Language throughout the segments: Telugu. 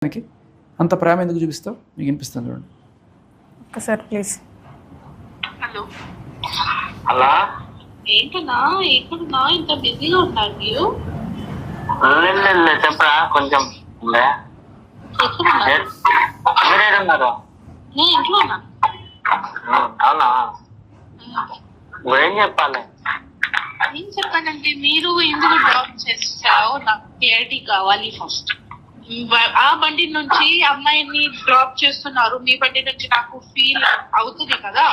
అంత ప్రేమ ఎందుకు చూపిస్తావు? మీకు వినిపిస్తుంది చూడండి ఒక్కసారి ప్లీజ్. హలో అలా ఏంటన్నా ఎక్కడున్నా ఇంత బిజీగా ఉన్నారు మీరు? చెప్పరా కొంచెం మీరేడున్నారు? నేను ఇంట్లో ఉన్నా. అవునా ఏం చెప్పాలి? ఏం చెప్పానంటే మీరు ఎందుకు డ్రాప్ చేస్తారో నాకు క్లారిటీ కావాలి ఫస్ట్. ఆ బండి నుంచి అమ్మాయిని డ్రాప్ చేస్తున్నారు, మీ బండి నుంచి నాకు ఫీల్ అవుతుంది కదా.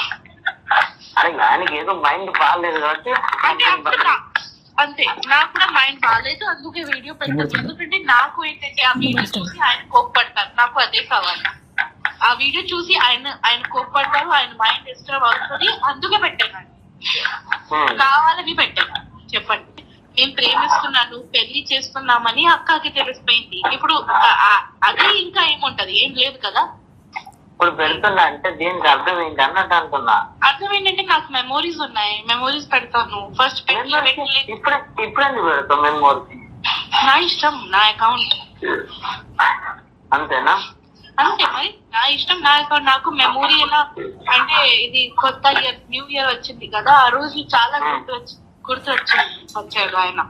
అరే ఆయనకి ఏదో మైండ్ బాగాలేదు కాబట్టి అంటే అప్పుడు అంతే, నాకు కూడా మైండ్ బాగాలేదు అందుకే వీడియో పెట్టాను. ఎందుకంటే నాకు ఏంటంటే ఆ వీడియో చూసి ఆయన కోప్పడతారు, నాకు అదే కావాలి. ఆ వీడియో చూసి ఆయన కోప్పడతారు, ఆయన మైండ్ డిస్టర్బ్ అవుతుంది, అందుకే పెట్టాను. కావాలని పెట్టాను. చెప్పండి, మేము ప్రేమిస్తున్నాను పెళ్లి చేస్తున్నామని అక్కకి తెలిసిపోయింది. ఇప్పుడు అది ఇంకా ఏముంటది? ఏం లేదు కదా. ఇప్పుడు పెడుతున్నా అంటే దీనికి అర్థం ఏంటి అన్నట్టు అంటున్నా. అర్థం ఏంటంటే నాకు మెమోరీస్ ఉన్నాయి, మెమోరీస్ పెడతాను. ఫస్ట్ ఇప్పుడు ఎందుకు పెడతాం మెమోరీస్? నా ఇష్టం, నా అకౌంట్ అంతేనా? అంతే మరి, నా ఇష్టం, నా అకౌంట్. నాకు మెమోరీ ఎలా అంటే ఇది కొత్త ఇయర్ న్యూ ఇయర్ వచ్చింది కదా, ఆ రోజు చాలా గుర్తు వచ్చాడు ఆయన.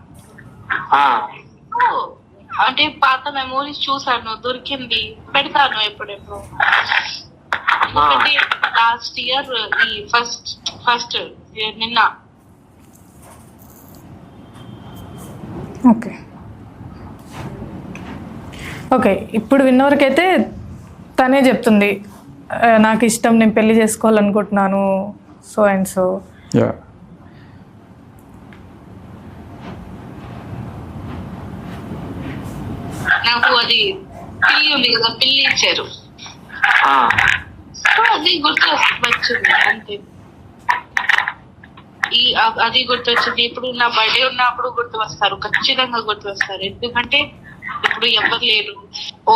అంటే పాత మెమోరీస్ చూసాను, దొరికింది, పెడతాను ఎప్పుడెప్పుడు. ఎందుకంటే లాస్ట్ ఇయర్ ఈ ఫస్ట్ నిన్న. ఓకే ఓకే, ఇప్పుడు విన్నవరకైతే తనే చెప్తుంది నాకు ఇష్టం, నేను పెళ్లి చేసుకోవాలనుకుంటున్నాను, సో అండ్ సో. నాకు అది పిల్లి ఉంది కదా, పిల్లి ఇచ్చారు, సో అది గుర్తు వచ్చింది అంతే. అది గుర్తు వచ్చింది. ఇప్పుడు నా బర్త్డే ఉన్నప్పుడు గుర్తు వస్తారు, ఖచ్చితంగా గుర్తు వస్తారు. ఎందుకంటే ఇప్పుడు ఎవరు లేరు.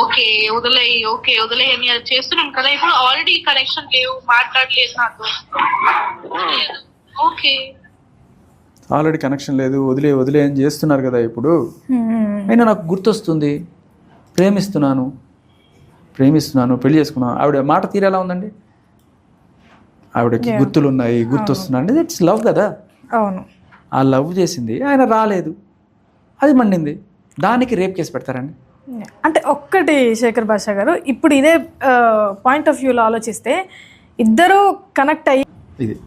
ఓకే వదిలే అని అది చేస్తున్నాం కదా. ఇప్పుడు ఆల్రెడీ కనెక్షన్ లేవు, మాట్లాడలేదు నాతో. ఓకే ఆల్రెడీ కనెక్షన్ లేదు, వదిలే అని చేస్తున్నారు కదా. ఇప్పుడు అయినా నాకు గుర్తొస్తుంది, ప్రేమిస్తున్నాను పెళ్లి చేసుకున్నాను. ఆవిడ మాట తీరేలా ఉందండి, ఆవిడకి గుర్తులు ఉన్నాయి, గుర్తొస్తున్నాను అంటే ఇట్స్ లవ్ కదా. అవును, ఆ లవ్ చేసింది, ఆయన రాలేదు, అది మండింది, దానికి రేప్ కేసు పెడతారండి. అంటే ఒక్కటి శేఖర్ భాష గారు, ఇప్పుడు ఇదే పాయింట్ ఆఫ్ వ్యూలో ఆలోచిస్తే ఇద్దరు కనెక్ట్ అయ్యి ఇది